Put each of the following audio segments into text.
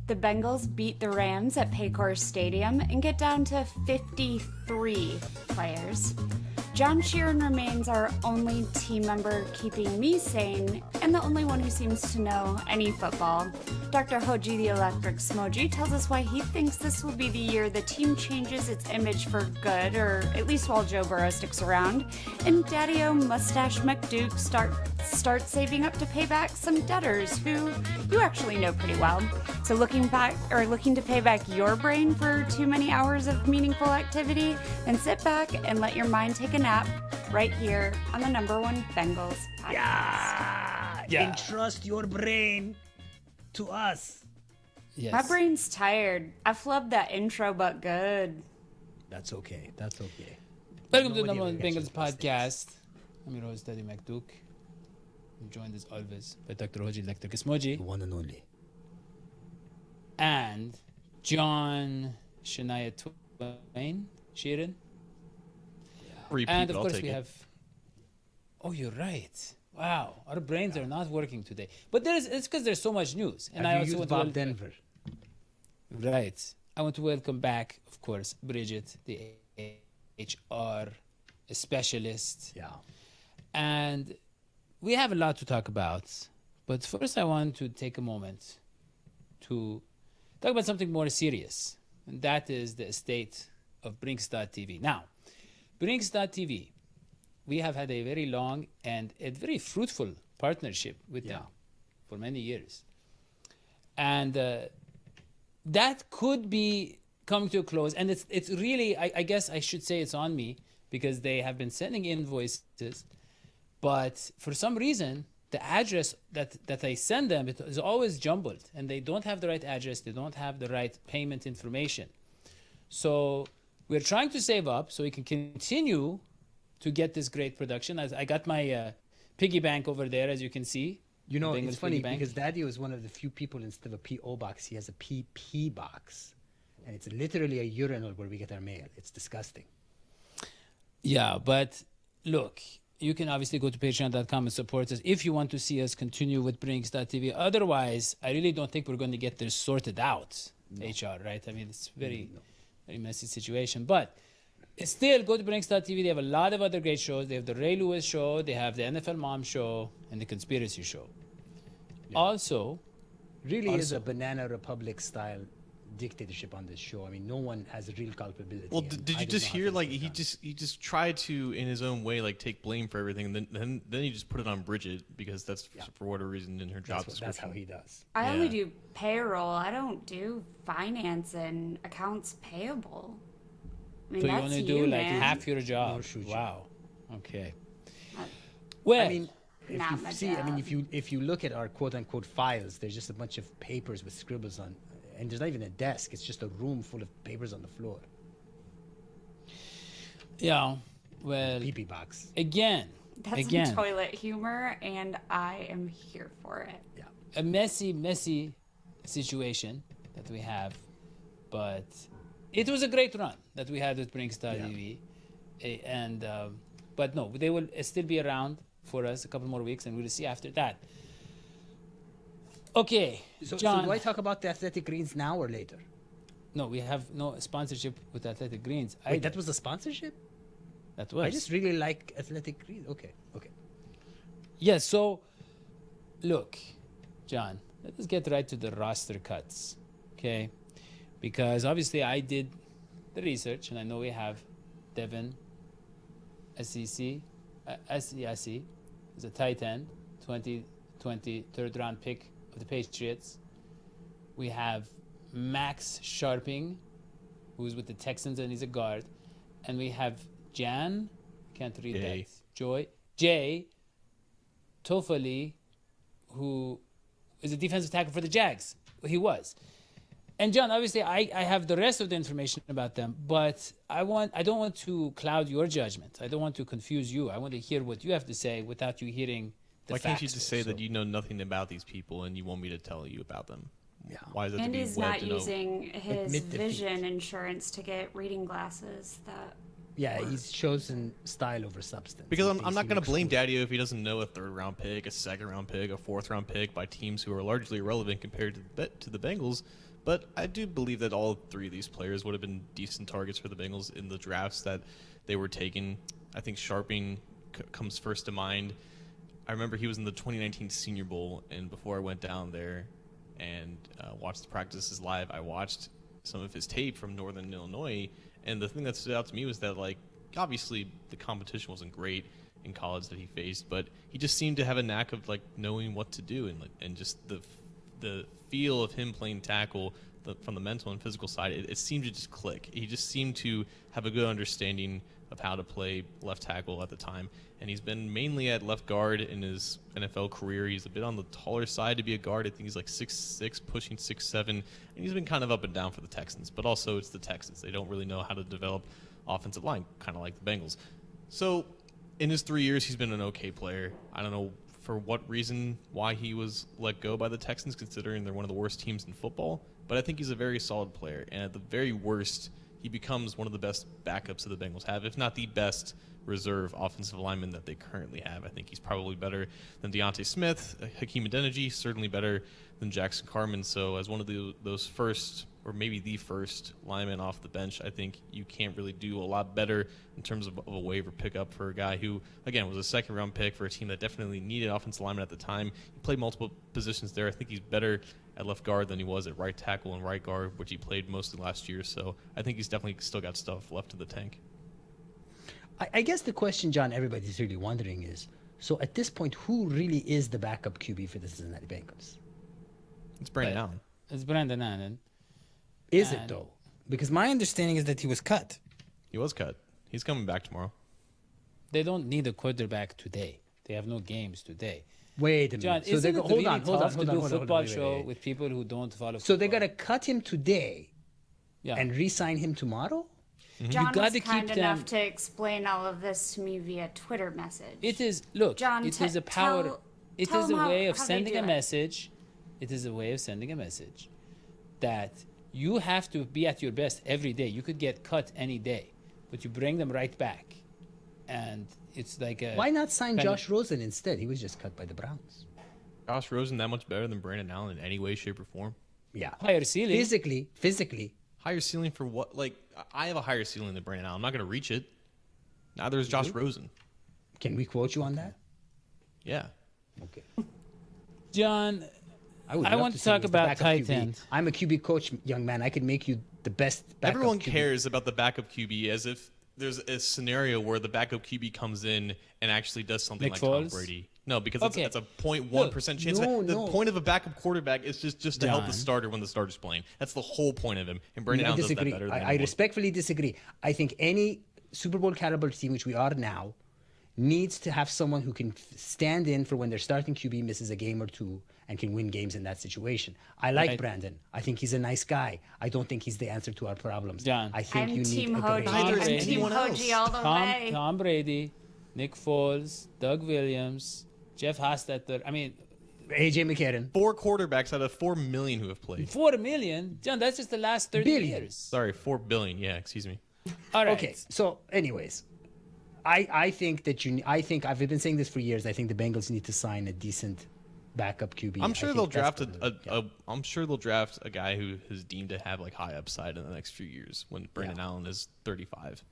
The Bengals beat the Rams at Paycor Stadium and get down to 53 players. John Sheeran remains our only team member keeping me sane and the only one who seems to know any football. Dr. Hodgie the Electric Smoji tells us why he thinks this will be the year the team changes its image for good, or at least while Joe Burrow sticks around. And Dadio Mustache McDuke start saving up to pay back some debtors who you actually know pretty well. So looking to pay back your brain for too many hours of meaningful activity, then sit back and let your mind take a nap right here on the #1 Bengals podcast. Yeah. Entrust your brain to us. Yes. My brain's tired. I flubbed that intro, but good. That's okay. That's okay. Welcome to the Nobody #1 ever gets Bengals you those podcast. I'm your host, Dadio McDuke. I'm joined as always by Dr. Hodgie Electric Smoji The one and only. and John Shania Twain, Sheeran. Repeat, And of I'll course take we it. have. Oh, you're right. Wow, our brains are not working today. But it's because there's so much news. And Have I you also used want Bob to Denver? Right. I want to welcome back, of course, Bridget, the HR specialist. Yeah. And we have a lot to talk about. But first, I want to take a moment to talk about something more serious. And that is the estate of Brinks.tv. Now, Brinks.tv, we have had a very long and a very fruitful partnership with them for many years. And that could be coming to a close. And it's really, I guess I should say it's on me because they have been sending invoices. But for some reason, the address that I send them is always jumbled. And they don't have the right address. They don't have the right payment information. So we're trying to save up so we can continue to get this great production. I got my piggy bank over there, as you can see. You know, Bengals it's funny piggy bank. because Dadio is one of the few people, instead of a P.O. box, he has a PP box. And it's literally a urinal where we get our mail. It's disgusting. Yeah, but look, you can obviously go to patreon.com and support us if you want to see us continue with Brinks.tv. Otherwise, I really don't think we're going to get this sorted out, HR, right? I mean, it's very messy situation. But still, go to Brinks.tv. They have a lot of other great shows. They have the Ray Lewis show, they have the NFL Mom show, and the Conspiracy show. Yeah. Also, Really is a Banana Republic style dictatorship on this show. I mean, no one has real culpability. Well, and did I you don't just know how hear things like get he done. just tried to in his own way like take blame for everything, and then he just put it on Bridget because that's for whatever reason in her job That's description. how he does. I only Yeah. do payroll. I don't do finance and accounts payable. I mean, so you that's only do like man. half your job. No, shoot you. Wow. Okay. Uh, Well, I mean, if Not you my see, I mean, job. if you look at our quote unquote files, there's just a bunch of papers with scribbles on, and there's not even a desk. It's just a room full of papers on the floor. yeah. Well, PP box. again, That's some toilet humor, and I am here for it. Yeah. a messy situation that we have, but it was a great run that we had with Brinks.tv. And but no, they will still be around for us a couple more weeks, and we'll see after that. Okay, So John. do I talk about the Athletic Greens now or later? No, we have no sponsorship with Athletic Greens. Wait, that was the sponsorship? that was. I just really like Athletic Greens. Okay. Yeah, so look, John, let us get right to the roster cuts, okay? Because obviously I did the research, and I know we have Devin Asiasi is a tight end, 2020 third-round pick of the Patriots. We have Max Scharping, who's with the Texans, and he's a guard. And we have can't read Jay. that, Jay Tufele, who is a defensive tackle for the Jags. He was. And John, obviously, I have the rest of the information about them, but I don't want to cloud your judgment. I don't want to confuse you. I want to hear what you have to say without you hearing the Why facts. can't you just say So- that you know nothing about these people and you want me to tell you about them? Yeah. Why is that And to be he's web not to know? using his Admit defeat. vision insurance to get reading glasses. That Yeah, he's chosen style over substance. Because He I'm thinks not he going to looks blame cool. Dadio if he doesn't know a third-round pick, a second-round pick, a fourth-round pick by teams who are largely irrelevant compared to the Bengals. But I do believe that all three of these players would have been decent targets for the Bengals in the drafts that they were taking. I think Scharping comes first to mind. I remember he was in the 2019 Senior Bowl, and before I went down there and watched the practices live, I watched some of his tape from Northern Illinois, and the thing that stood out to me was that, like, obviously the competition wasn't great in college that he faced, but he just seemed to have a knack of, like, knowing what to do, and just the feel of him playing tackle from the mental and physical side, it seemed to just click. He just seemed to have a good understanding of how to play left tackle at the time, and he's been mainly at left guard in his NFL career. He's a bit on the taller side to be a guard. I think he's like 6'6", pushing 6'7", and he's been kind of up and down for the Texans, but also it's the Texans. They don't really know how to develop offensive line, kind of like the Bengals. So in his 3 years, he's been an okay player. I don't know for what reason why he was let go by the Texans, considering they're one of the worst teams in football, but I think he's a very solid player, and at the very worst, he becomes one of the best backups that the Bengals have, if not the best reserve offensive lineman that they currently have. I think he's probably better than Deontay Smith, Hakeem Adeniji, certainly better than Jackson Carman. So as one of those first, or maybe the first lineman off the bench, I think you can't really do a lot better in terms of a waiver pickup for a guy who, again, was a second-round pick for a team that definitely needed offensive lineman at the time. He played multiple positions there. I think he's better at left guard than he was at right tackle and right guard, which he played mostly last year. So I think he's definitely still got stuff left in the tank. I guess the question, John, everybody's really wondering is, so at this point, who really is the backup QB for the Cincinnati Bengals? It's Brandon Allen. It's Brandon Allen. Is it, though? Because my understanding is that he was cut. He was cut. He's coming back tomorrow. They don't need a quarterback today. They have no games today. Wait a John, minute. So isn't it hold really on, tough to do wait, football wait, show wait. with people who don't follow So they're football? going to cut him today Yeah. and re-sign him tomorrow? John gotta was keep kind them- enough to explain all of this to me via Twitter message. It is, look, John, it is a power, tell is them a way how of they sending do a it. message. It is a way of sending a message that you have to be at your best every day. You could get cut any day, but you bring them right back. And it's like a... Why not sign kind of- Josh Rosen instead? He was just cut by the Browns. Josh Rosen that much better than Brandon Allen in any way, shape, or form? Yeah. Higher ceiling. Physically. Higher ceiling for what? Like, I have a higher ceiling than Brandon Allen. I'm not going to reach it. Neither is Josh Rosen. Can we quote you on that? Yeah. Okay. John, would I love want to to see you talk as the about backup tight QB. end. I'm a QB coach, young man. I could make you the best backup Everyone QB. cares about the backup QB as if there's a scenario where the backup QB comes in and actually does something Nick like Tom Foles? Brady. No, because Okay. that's a 0.1% chance. no, the no. point of a backup quarterback is just to help the John. starter when the starter's playing. That's the whole point of him. And Brandon I Allen disagree. does that better than I anyone. respectfully disagree. I think any Super Bowl caliber team, which we are now, needs to have someone who can stand in for when their starting QB misses a game or two and can win games in that situation. I like Right. Brandon. I think he's a nice guy. I don't think he's the answer to our problems. John. I think I'm you need Team a Hodgie. great- Neither is I'm Team anyone else. Hodgie all the way. Tom Brady, Nick Foles, Doug Williams, Jeff Hostetler. I mean, AJ McCarron. 4 quarterbacks out of 4 million who have played. 4 million? John, that's just the last 30 Billion. years. Sorry, 4 billion. Yeah, excuse me. All right. Okay, so anyways, I think that I think I've been saying this for years. I think the Bengals need to sign a decent backup QB. I'm I sure think they'll that's draft what- I'm sure they'll draft a guy who is deemed to have like high upside in the next few years when Brandon Allen is 35.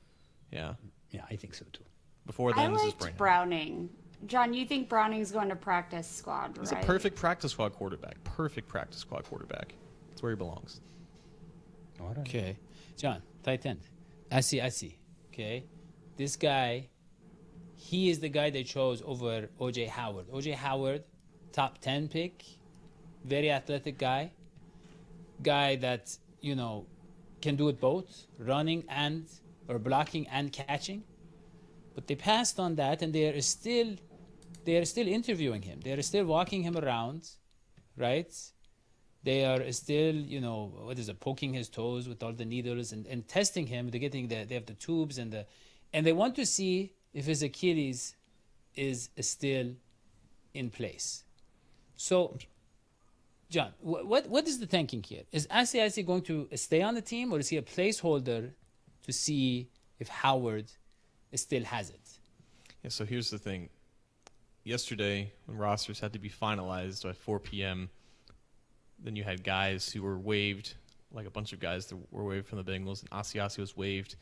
Yeah. Yeah, I think so too. Before I then, this is liked Brandon. Browning. John, you think Browning's going to practice squad, He's right? a perfect practice squad quarterback. Perfect practice squad quarterback. That's where he belongs. All right. Okay. John, tight end. Asiasi. Okay. This guy, he is the guy they chose over O.J. Howard. O.J. Howard, top 10 pick, very athletic guy. Guy that, you know, can do it both, running and, or blocking and catching. But they passed on that, and they are still interviewing him. They are still walking him around, right? They are still, you know, what is it, poking his toes with all the needles and testing him. They're getting they have the tubes and they want to see if his Achilles is still in place. So, John, what is the thinking here? Is Asiasi going to stay on the team, or is he a placeholder to see if Howard still has it? Yeah, so here's the thing. Yesterday, when rosters had to be finalized by 4 p.m., then you had guys who were waived like a bunch of guys that were waived from the Bengals, and Asiasi was waived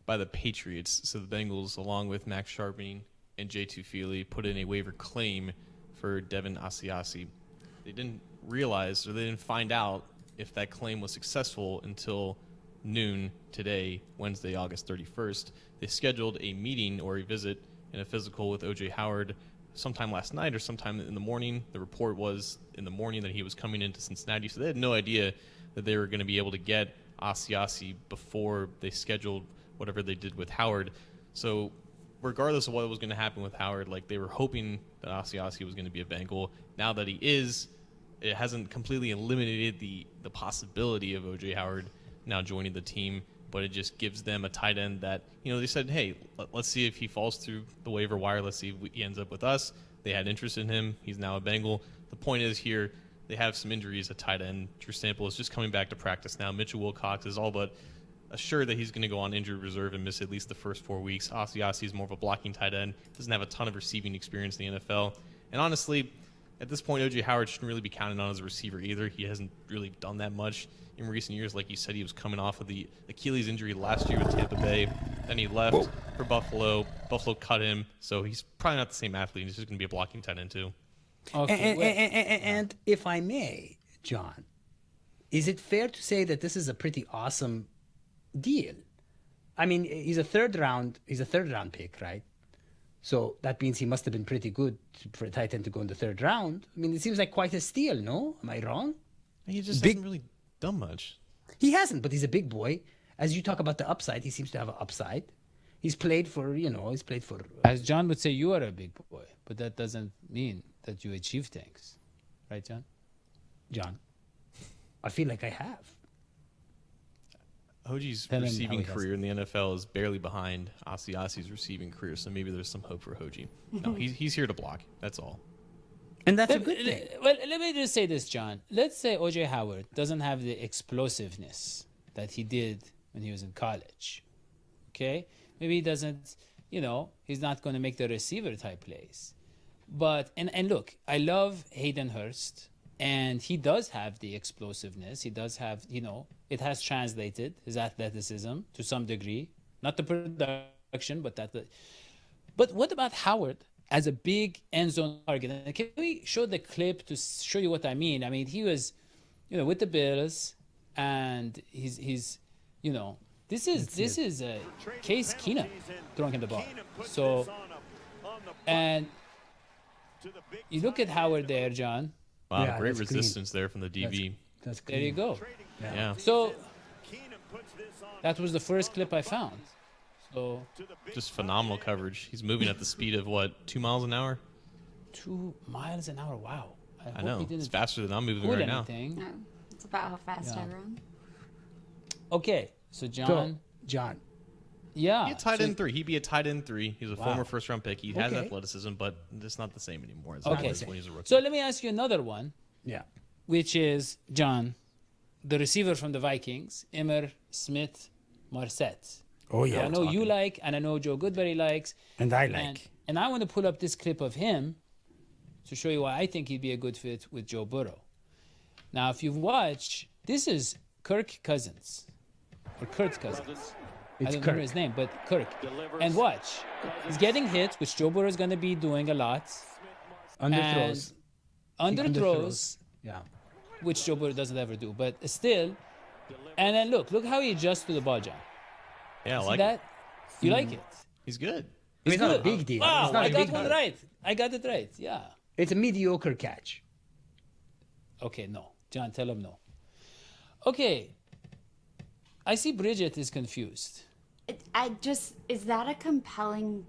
by the Patriots. So the Bengals, along with Max Scharping and Jay Tufele, put in a waiver claim for Devin Asiasi. They didn't realize, or they didn't find out if that claim was successful until noon today, Wednesday, August 31st. They scheduled a meeting or a visit and a physical with O.J. Howard sometime last night or sometime in the morning. The report was in the morning that he was coming into Cincinnati, so they had no idea that they were going to be able to get Asiasi before they scheduled whatever they did with Howard. So regardless of what was going to happen with Howard, like, they were hoping that Asiasi was going to be a Bengal. Now that he is, it hasn't completely eliminated the possibility of O.J. Howard now joining the team, but it just gives them a tight end that, they said, hey, let's see if he falls through the waiver wire. Let's see if he ends up with us. They had interest in him. He's now a Bengal. The point is here, they have some injuries at tight end. Drew Sample is just coming back to practice now. Mitchell Wilcox is all but assured that he's going to go on injured reserve and miss at least the first 4 weeks. Asiasi is more of a blocking tight end. Doesn't have a ton of receiving experience in the NFL. And honestly, at this point, O.J. Howard shouldn't really be counted on as a receiver either. He hasn't really done that much in recent years. Like you said, he was coming off of the Achilles injury last year with Tampa Bay. Then he left for Buffalo. Buffalo cut him. So he's probably not the same athlete. He's just going to be a blocking tight end too. Okay, and if I may, John, is it fair to say that this is a pretty awesome deal? I mean, he's a third round pick, right? So that means he must have been pretty good for a tight end to go in the third round. I mean, it seems like quite a steal, no? Am I wrong? He just hasn't really done much. He hasn't, but he's a big boy. As you talk about the upside, he seems to have an upside. He's played for. As John would say, you are a big boy, but that doesn't mean that you achieve things. Right, John? John, I feel like I have. Hodgie's receiving career in the NFL is barely behind Asiasi's receiving career, so maybe there's some hope for Hodgie. No, he's here to block. That's all. And that's a good thing. Well, let me just say this, John. Let's say O.J. Howard doesn't have the explosiveness that he did when he was in college. Okay? Maybe he doesn't, he's not going to make the receiver type plays. But, and look, I love Hayden Hurst, and he does have the explosiveness. He does have, it has translated his athleticism to some degree. Not the production, but But what about Howard as a big end zone target? And can we show the clip to show you what I mean? I mean, he was, with the Bills, and he's this is a Case Keenum throwing him the ball. So, and you look at Howard there, John. Wow, Yeah, great that's resistance there from the DB. That's There you go. Yeah. So that was the first clip I found. So Just phenomenal coverage. He's moving at the speed of, 2 miles an hour? 2 miles an hour. Wow. I hope know. he didn't It's faster than I'm moving pull right now. anything. No, it's about how fast I Yeah. run. Okay. So John. John. Yeah. He'd be a tight so- end 3. He'd be a tight end 3. He's a Wow. former first-round pick. He has Okay. athleticism, but it's not the same anymore as Okay. it was when he was a rookie. So let me ask you another one, Yeah. which is, John, the receiver from the Vikings, Emmer Smith Marset. Oh, I know you like, and I know Joe Goodberry likes. And I And I want to pull up this clip of him to show you why I think he'd be a good fit with Joe Burrow. Now, if you've watched, this is Kirk Cousins, or Kurt Cousins. I It's don't Kirk. remember his name, but Kirk. And watch. He's getting hit, which Joe Burrow is going to be doing a lot. Underthrows. Underthrows, Yeah. which Joe Burrow doesn't ever do. But still, and then look how he adjusts to the ball, John. Yeah, I See like that? it. You like it? He's good. It's not a good. big deal. Wow, It's not I a got big one deal. right. I got it right, yeah. It's a mediocre catch. Okay, no. John, tell him no. Okay. I see Bridget is confused. Is that a compelling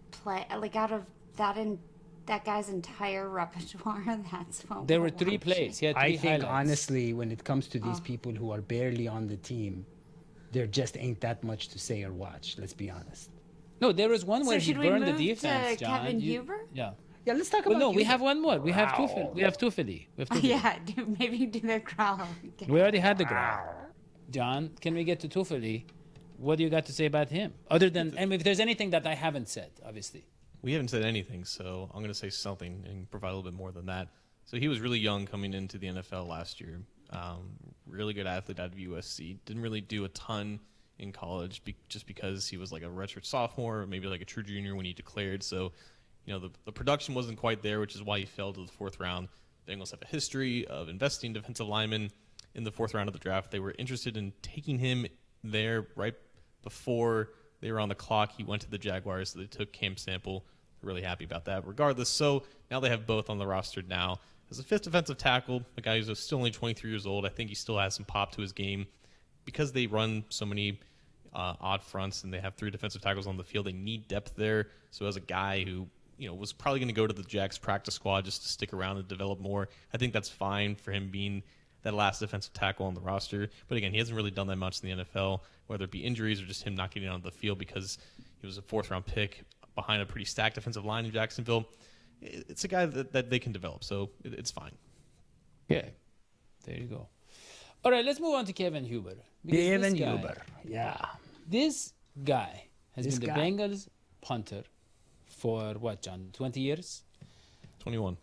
play? Like, out of that guy's entire repertoire, that's what There we're were 3 watching. plays. He had 3 I think, highlights. honestly, when it comes to these people who are barely on the team, there just ain't that much to say or watch. Let's be honest. No, there was one So where he should we burned the move defense, to John. Kevin Huber? Yeah. Yeah, let's talk Well, about. no, we you. have one more. We have Tufele. We have Tufele. Yeah, maybe do the growl again. We already had the ground. John, can we get to Tufele? What do you got to say about him? Other than, and if there's anything that I haven't said, obviously. We haven't said anything, so I'm going to say something and provide a little bit more than that. So he was really young coming into the NFL last year. Really good athlete out of USC. Didn't really do a ton in college just because he was like a redshirt sophomore, or maybe like a true junior when he declared. So, the production wasn't quite there, which is why he fell to the 4th round. Bengals have a history of investing defensive linemen in the 4th round of the draft. They were interested in taking him there right before they were on the clock. He went to the Jaguars, so they took Cam Sample. Really happy about that regardless. So now they have both on the roster now. As a 5th defensive tackle, a guy who's still only 23 years old, I think he still has some pop to his game. Because they run so many odd fronts and they have 3 defensive tackles on the field, they need depth there. So as a guy who was probably going to go to the Jags practice squad just to stick around and develop more, I think that's fine for him being that last defensive tackle on the roster. But again, he hasn't really done that much in the NFL, whether it be injuries or just him not getting on the field because he was a 4th round pick behind a pretty stacked defensive line in Jacksonville. It's a guy that they can develop, so it's fine. Okay, there you go. All right, let's move on to Kevin Huber. Kevin Huber, yeah. This guy has This been guy. the Bengals punter for what, John? 20 years? 21.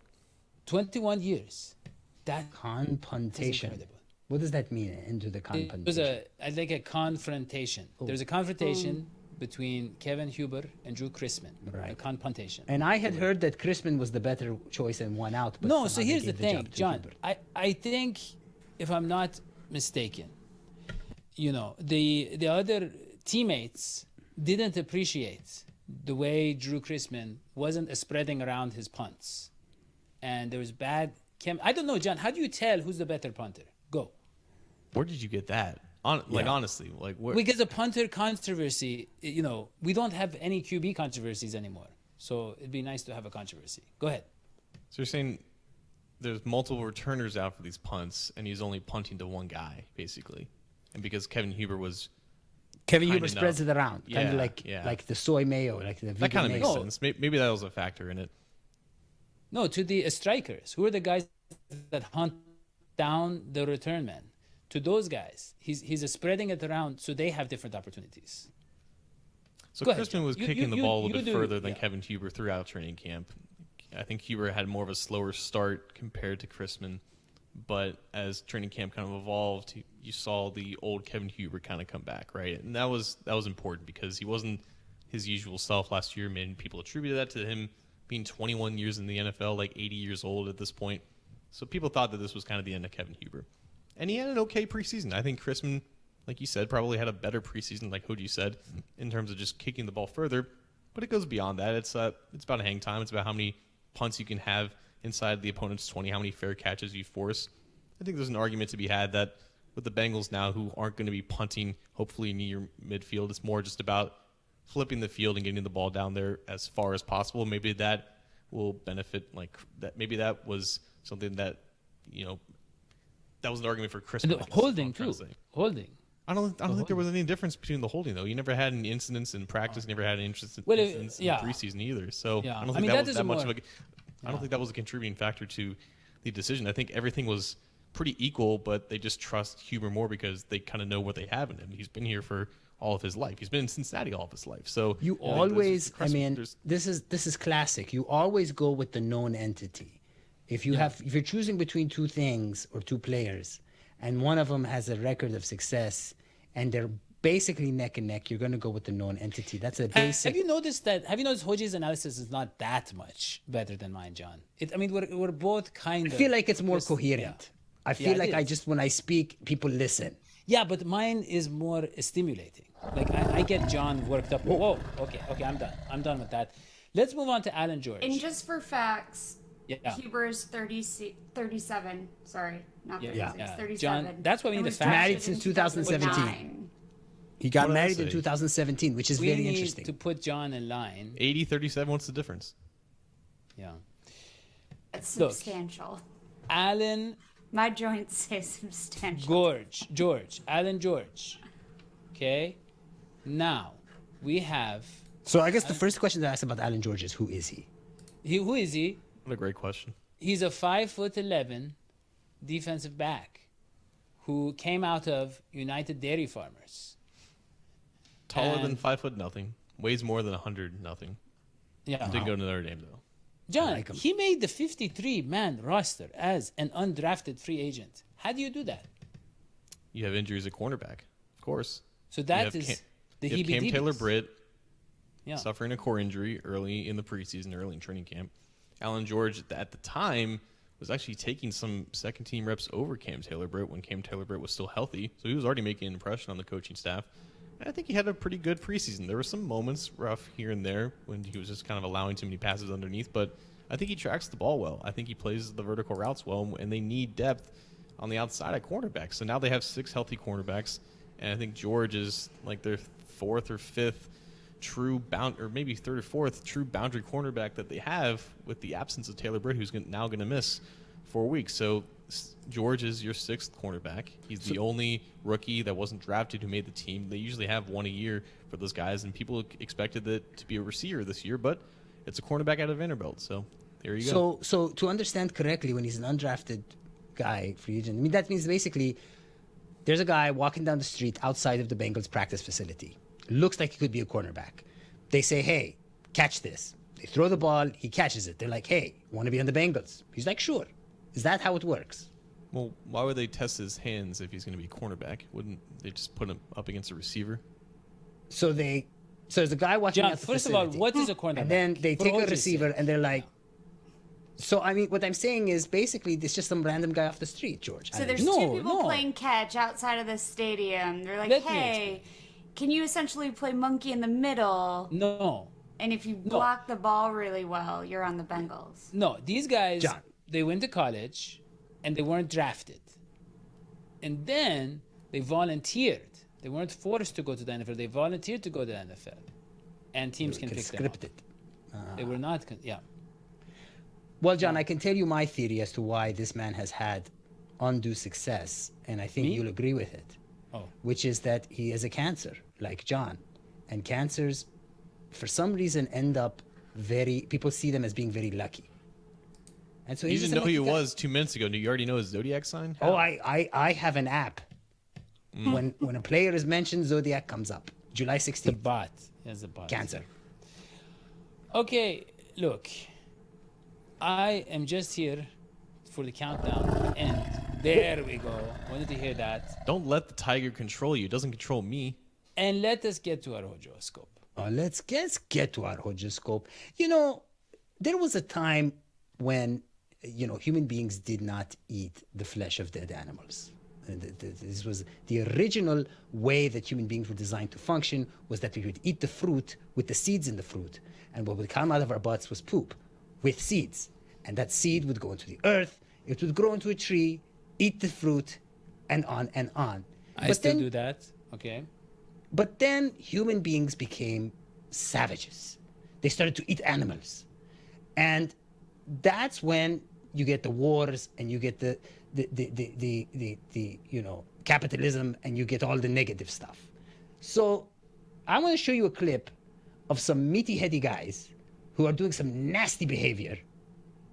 21 years. That is Conpuntation. incredible. What does that mean? Into the It was conpuntation. I think a confrontation. There was a confrontation between Kevin Huber and Drew Chrisman. A Right. confrontation. And I had heard that Chrisman was the better choice and won out. But No, somehow so they here's the gave thing, job to John. Huber. I think, if I'm not mistaken, the other teammates didn't appreciate the way Drew Chrisman wasn't spreading around his punts. And there was bad I don't know, John, how do you tell who's the better punter? Go. Where did you get that? Honestly, where? Because the punter controversy, we don't have any QB controversies anymore. So it'd be nice to have a controversy. Go ahead. So you're saying there's multiple returners out for these punts, and he's only punting to one guy, basically. And because Kevin Huber was Kevin kind Huber enough. spreads it around, kind of Yeah. like the soy mayo, like the that vegan kind of makes mayo. sense. Maybe that was a factor in it. No, to the strikers. Who are the guys that hunt down the return men? To those guys, he's spreading it around so they have different opportunities. So Go ahead, Chrisman was John. kicking the ball a little bit do- further than yeah. Kevin Huber throughout training camp. I think Huber had more of a slower start compared to Chrisman. But as training camp kind of evolved, you saw the old Kevin Huber kind of come back, right? And that was important because he wasn't his usual self last year. Many people attributed that to him being 21 years in the NFL, like 80 years old at this point. So people thought that this was kind of the end of Kevin Huber. And he had an okay preseason. I think Chrisman, like you said, probably had a better preseason, like Hodgie said, in terms of just kicking the ball further. But it goes beyond that. It's about a hang time. It's about how many punts you can have inside the opponent's 20, how many fair catches you force. I think there's an argument to be had that with the Bengals now, who aren't going to be punting, hopefully near midfield, it's more just about flipping the field and getting the ball down there as far as possible. Maybe that will benefit, like that. Maybe that was something that, that was an argument for Chris. And the holding too. Holding. I don't think there was any difference between the holding though. You never had any incidents in practice. Never had any incidents in preseason either. So Yeah. I don't think that was that much of a. I don't think that was a contributing factor to the decision. I think everything was pretty equal, but they just trust Huber more because they kind of know what they have in him. He's been here for all of his life. He's been in Cincinnati all of his life. So You I think always, there's- this is classic. You always go with the known entity. If you're choosing between two things or two players, and one of them has a record of success, and they're basically neck and neck, you're going to go with the known entity. That's a basic. Have you noticed Hodgie's analysis is not that much better than mine, John? We're both kind of. I feel like it's more coherent. I feel it like is. when I speak, people listen. Yeah, but mine is more stimulating. Like I get John worked up. Whoa, okay, I'm done with that. Let's move on to Alan George. And just for facts, Yeah. Huber is 37. Sorry, not 36. Yeah. 37. John, that's why we And need was the facts. Married drafted in since 2017. 2009. He got What did I married in say? 2017, which is We very need interesting. to put John in line. 80-37. What's the difference? Yeah. It's Look. substantial. Alan My joints say substantial. Alan George. Okay. Now we have So I guess the first question to ask about Alan George is, who is he? who is he? What a great question. He's a 5'11" defensive back who came out of United Dairy Farmers. Taller than And- 5 nothing. Weighs more than 100 nothing. Yeah. Didn't go to Notre Dame though. John, like him. he made the 53-man roster as an undrafted free agent. How do you do that? You have injuries at cornerback, of course. So that You is have the you have Cam Taylor heebie-jeebies. Britt Yeah. suffering a core injury early in the preseason, early in training camp. Alan George, at the time, was actually taking some second-team reps over Cam Taylor Britt when Cam Taylor Britt was still healthy. So he was already making an impression on the coaching staff. And I think he had a pretty good preseason. There were some moments rough here and there when he was just kind of allowing too many passes underneath, but I think he tracks the ball well. I think he plays the vertical routes well, and they need depth on the outside at cornerback. So now they have 6 healthy cornerbacks, and I think George is like their 4th or 5th true or maybe 3rd or 4th true boundary cornerback that they have, with the absence of Taylor Britt, who's now going to miss 4 weeks. So George is your 6th cornerback. He's the only rookie that wasn't drafted who made the team. They usually have one a year for those guys, and people expected it to be a receiver this year, but it's a cornerback out of Vanderbilt. So there you go. So to understand correctly, when he's an undrafted guy, free agent, I mean, that means basically there's a guy walking down the street outside of the Bengals practice facility. Looks like he could be a cornerback. They say, hey, catch this. They throw the ball, he catches it. They're like, hey, want to be on the Bengals? He's like, sure. Is that how it works? Well, why would they test his hands if he's going to be cornerback? Wouldn't they just put him up against a receiver? So there's a guy watching John, at the first of all, facility. what is a cornerback? And then they For take a Hodgie's receiver sake. and they're like, so I mean, what I'm saying is basically it's just some random guy off the street, George. So there's No, 2 people no. playing catch outside of the stadium. They're like, Let me hey, can you essentially play monkey in the middle? No. And if you block the ball really well, you're on the Bengals. No, these guys, John. they went to college and they weren't drafted. And then they volunteered. They weren't forced to go to the NFL. They volunteered to go to the NFL. And teams can pick them up. Scripted. They were not, yeah. Well, John, I can tell you my theory as to why this man has had undue success, and I think Me? you'll agree with it, Oh. which is that he is a cancer, like John. And cancers, for some reason, end up people see them as being very lucky. And so You he's didn't just a know who he lucky guy. was 2 minutes ago. Do you already know his zodiac sign? Oh, I have an app. When a player is mentioned, Zodiac comes up. July The 16th, bot. Yes, the bot. Cancer. Okay, look. I am just here for the countdown. And there we go. Wanted to hear that. Don't let the tiger control you. It doesn't control me. And let us get to our horoscope. Let's get to our horoscope. You know, there was a time when, human beings did not eat the flesh of dead animals. And this was the original way that human beings were designed to function, was that we would eat the fruit with the seeds in the fruit. And what would come out of our butts was poop with seeds. And that seed would go into the earth, it would grow into a tree, eat the fruit, and on and on. I still do that. Okay. But then human beings became savages. They started to eat animals. And that's when you get the wars and you get the capitalism, and you get all the negative stuff. So I want to show you a clip of some meaty heady guys who are doing some nasty behavior.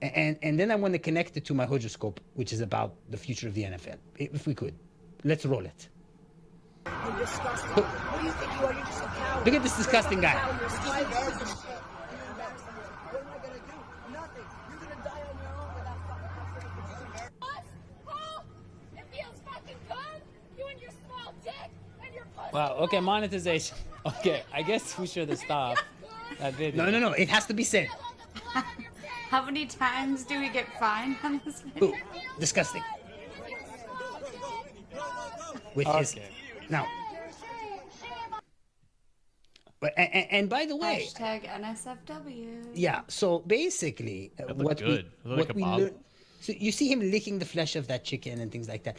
And then I want to connect it to my horoscope, which is about the future of the NFL. If we could. Let's roll it. You're disgusting. What do you think you are? You're just a coward. Look at this disgusting guy. What am I gonna do? Nothing. You're gonna die on your own without fucking Oh, it feels fucking good. You and your small dick and your pussy. Wow. Okay, monetization. Okay, I guess we should have stopped that video. No. It has to be said. How many times do we get fined on this Ooh, video? disgusting. With his Okay. now. But and by the way, Hashtag NSFW. yeah. So basically, That looked good. It looked like a bob. learn. So you see him licking the flesh of that chicken and things like that.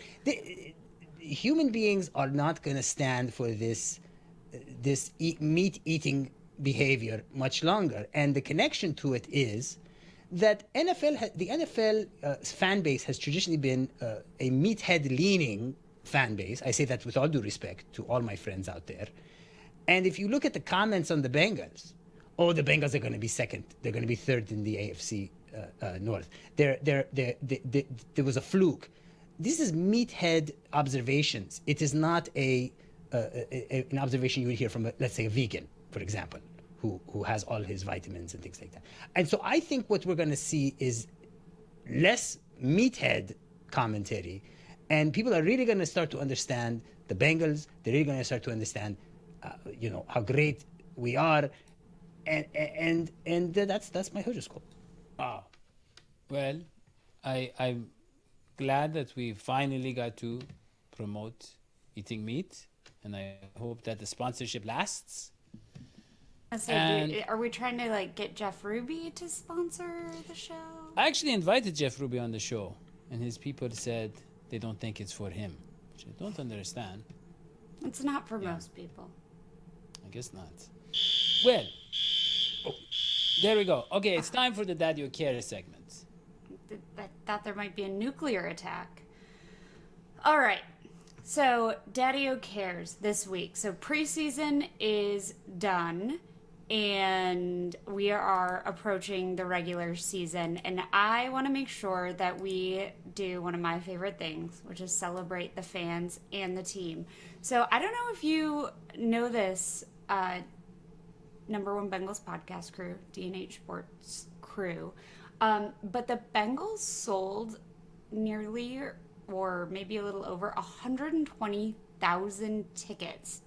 Human beings are not going to stand for this meat eating behavior much longer. And the connection to it is that the NFL fan base has traditionally been a meathead leaning fan base. I say that with all due respect to all my friends out there. And if you look at the comments on the Bengals, the Bengals are going to be second. They're going to be third in the AFC North. There was a fluke. This is meathead observations. It is not an observation you would hear from, let's say, a vegan, for example, who has all his vitamins and things like that. And so I think what we're going to see is less meathead commentary And people are really going to start to understand the Bengals. They're really going to start to understand, how great we are. And that's my horoscope. Wow. Well, I'm glad that we finally got to promote eating meat, and I hope that the sponsorship lasts. So And- are we trying to like get Jeff Ruby to sponsor the show? I actually invited Jeff Ruby on the show, and his people said they don't think it's for him, which I don't understand. It's not for most people. I guess not. Well, there we go. Okay, it's time for the Dadio Care segment. I thought there might be a nuclear attack. All right. So, Dadio Cares this week. So, preseason is done, and we are approaching the regular season. And I want to make sure that we do one of my favorite things, which is celebrate the fans and the team. So, I don't know if you know this, number one Bengals podcast crew, D&H Sports crew, but the Bengals sold nearly, or maybe a little over, 120,000 tickets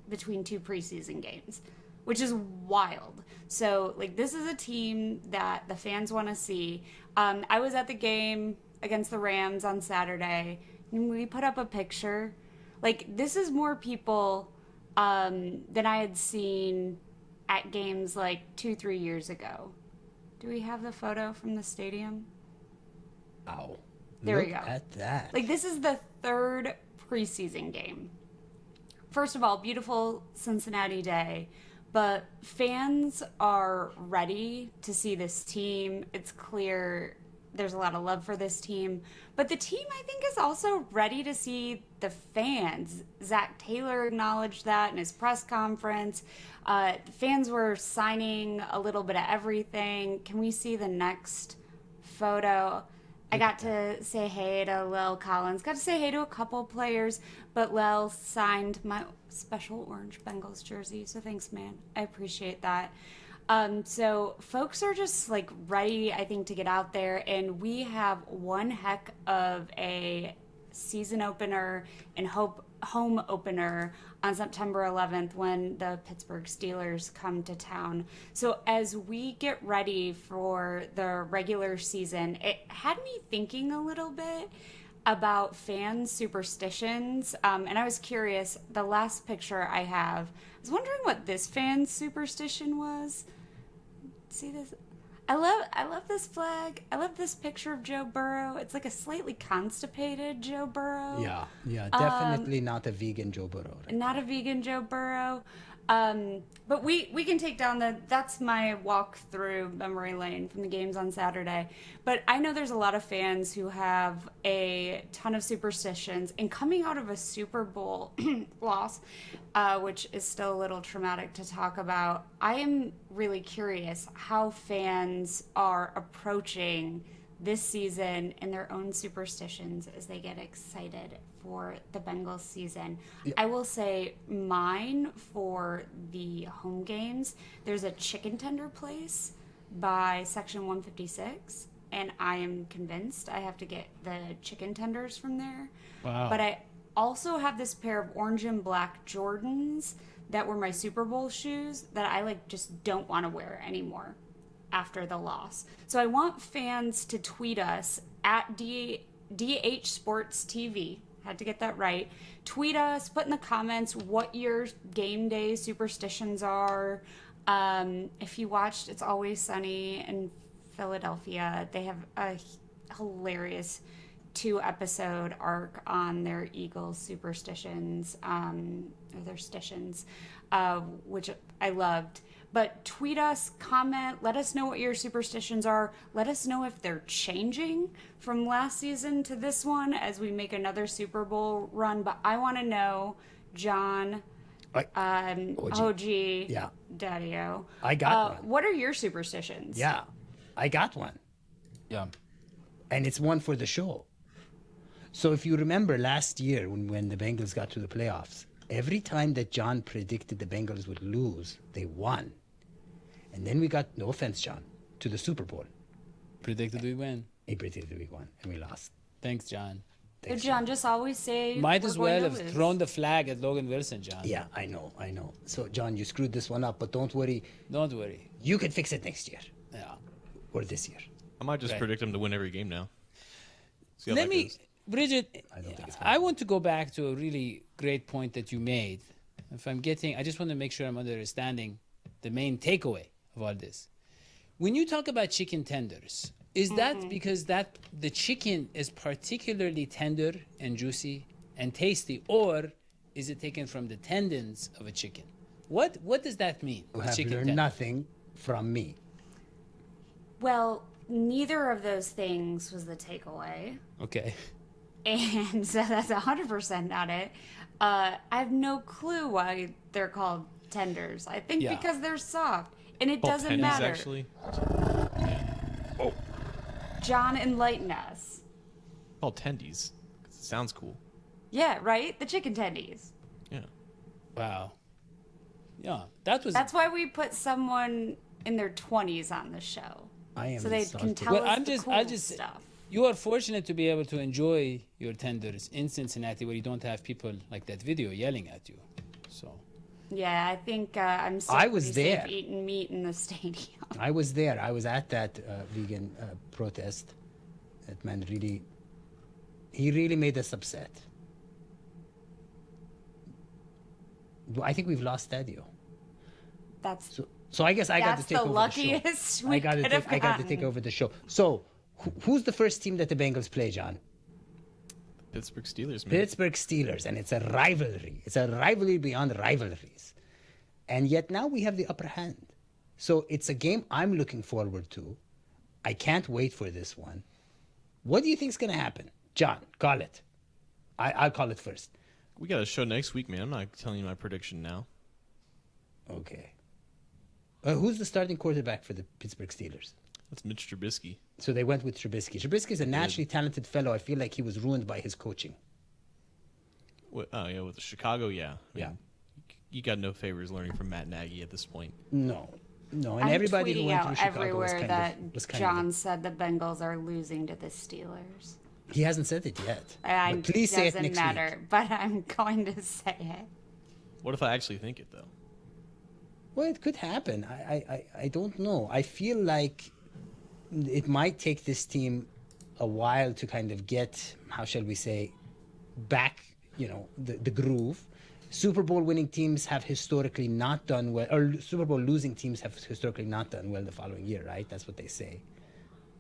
between two preseason games, which is wild. So, like, this is a team that the fans want to see. I was at the game against the Rams on Saturday, and we put up a picture. Like, this is more people than I had seen at games like 2-3 years ago. Do we have the photo from the stadium? Wow. There we Look go. at that. Like, this is the third preseason game. First of all, beautiful Cincinnati day, but fans are ready to see this team. It's clear there's a lot of love for this team, but the team, I think, is also ready to see the fans. Zach Taylor acknowledged that in his press conference. The fans were signing a little bit of everything. Can we see the next photo? I got to say hey to Lel Collins. Got to say hey to a couple players, but Lel signed my special orange Bengals jersey. So thanks, man. I appreciate that. So folks are just like ready, I think, to get out there, and we have one heck of a season opener and home opener on September 11th when the Pittsburgh Steelers come to town. So as we get ready for the regular season, it had me thinking a little bit about fan superstitions, and I was curious. The last picture I have, I was wondering what this fan superstition was. See this? I love this flag. I love this picture of Joe Burrow. It's like a slightly constipated Joe Burrow. Yeah, definitely not a vegan Joe Burrow. Right? Not a vegan Joe Burrow. But we can take down that's my walk through memory lane from the games on Saturday. But I know there's a lot of fans who have a ton of superstitions, and coming out of a Super Bowl loss, which is still a little traumatic to talk about, I am really curious how fans are approaching this season and their own superstitions as they get excited for the Bengals season. Yeah. I will say mine for the home games, there's a chicken tender place by section 156, and I am convinced I have to get the chicken tenders from there. Wow. But I also have this pair of orange and black Jordans that were my Super Bowl shoes that I just don't want to wear anymore after the loss. So I want fans to tweet us at DH Sports TV. Had to get that right. Tweet us, put in the comments what your game day superstitions are. If you watched It's Always Sunny in Philadelphia, they have a hilarious 2-episode arc on their Eagles superstitions, or their stitions, which I loved. But tweet us, comment, let us know what your superstitions are. Let us know if they're changing from last season to this one as we make another Super Bowl run. But I want to know, John, Hodgie, Yeah. Dadio. I got one. What are your superstitions? Yeah, I got one. Yeah. And it's one for the show. So if you remember last year when the Bengals got to the playoffs, every time that John predicted the Bengals would lose, they won. And then we got, no offense, John, to the Super Bowl. Predicted we win. He predicted we won, and we lost. Thanks, John. So John, just always say. Might we're as going well to have lose. thrown the flag at Logan Wilson, John. Yeah, I know. So, John, you screwed this one up, but don't worry. Don't worry. You can fix it next year Yeah. or this year. I might just Right. predict him to win every game now. See how Let that me, goes. Bridget, I don't think it's gonna I want to go back to a really great point that you made. I just want to make sure I'm understanding the main takeaway of all this. When you talk about chicken tenders, is that because that the chicken is particularly tender and juicy and tasty, or is it taken from the tendons of a chicken? What does that mean? You the have chicken learned tender? nothing from me. Well, neither of those things was the takeaway. Okay. And so that's 100% not it. I have no clue why they're called tenders. I think Yeah. because they're soft. And it Called doesn't tendies, matter. actually. John, enlighten us. Called tendies. 'Cause it sounds cool. Yeah, right? The chicken tendies. Yeah. Wow. Yeah, that was. That's why we put someone in their 20s on the show. I am So they can insulted. tell Well, us I'm the just- cool I just- stuff. You are fortunate to be able to enjoy your tenders in Cincinnati, where you don't have people like that video yelling at you. So. Yeah, I think I'm still I was pretty safe there. eating meat in the stadium. I was there. I was at that vegan protest. That man he really made us upset. I think we've lost Dadio. That's So I guess I got to That's take the over luckiest the show. we I got to could have take. I got to take gotten. over the show. So, who's the first team that the Bengals play, John? Pittsburgh Steelers, man. Pittsburgh Steelers, and it's a rivalry. It's a rivalry beyond rivalries, and yet now we have the upper hand. So it's a game I'm looking forward to. I can't wait for this one. What do you think's going to happen, John? Call it. I'll call it first. We got a show next week, man. I'm not telling you my prediction now. Okay. Who's the starting quarterback for the Pittsburgh Steelers? That's Mitch Trubisky. So they went with Trubisky. Trubisky's a naturally talented fellow. I feel like he was ruined by his coaching. Oh, yeah, with Chicago, yeah. Yeah. You got no favors learning from Matt Nagy at this point. No, and I'm everybody who tweeting went out through Chicago everywhere was that kind John of. said the Bengals are losing to the Steelers. He hasn't said it yet. And But please say it doesn't next matter, week. but I'm going to say it. What if I actually think it, though? Well, it could happen. I don't know. I feel like it might take this team a while to kind of get, how shall we say, back, the groove. Super Bowl winning teams have historically not done well, or Super Bowl losing teams have historically not done well the following year, right? That's what they say.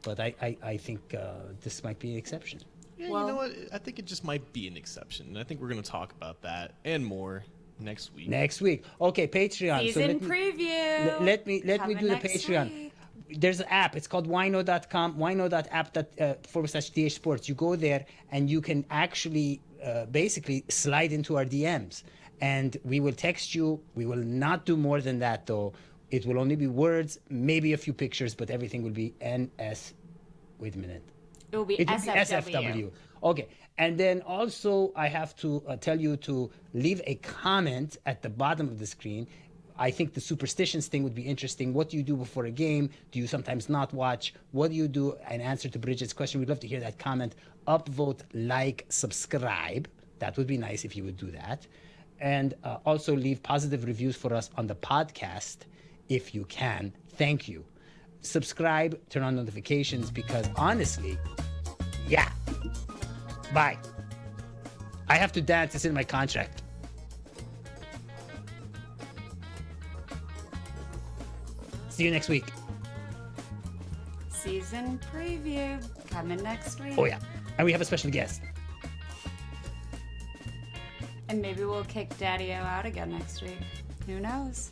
But I think this might be an exception. Yeah, you know what? I think it just might be an exception. And I think we're going to talk about that and more next week. Next week. Okay, Patreon. Season preview. Let me Coming do the next Patreon. week. There's an app. It's called wino.com, wino.app/DH Sports. You go there and you can actually basically slide into our DMs. And we will text you. We will not do more than that, though. It will only be words, maybe a few pictures, but everything will be NS. Wait a minute. It will be It will be SFW. SFW. Okay. And then also, I have to tell you to leave a comment at the bottom of the screen. I think the superstitions thing would be interesting. What do you do before a game? Do you sometimes not watch? What do you do? In answer to Bridget's question, we'd love to hear that comment. Upvote, like, subscribe. That would be nice if you would do that. And also leave positive reviews for us on the podcast if you can. Thank you. Subscribe, turn on notifications, because honestly, yeah. Bye. I have to dance. It's in my contract. See you next week. Season preview coming next week. Oh, yeah. And we have a special guest. And maybe we'll kick Dadio out again next week. Who knows?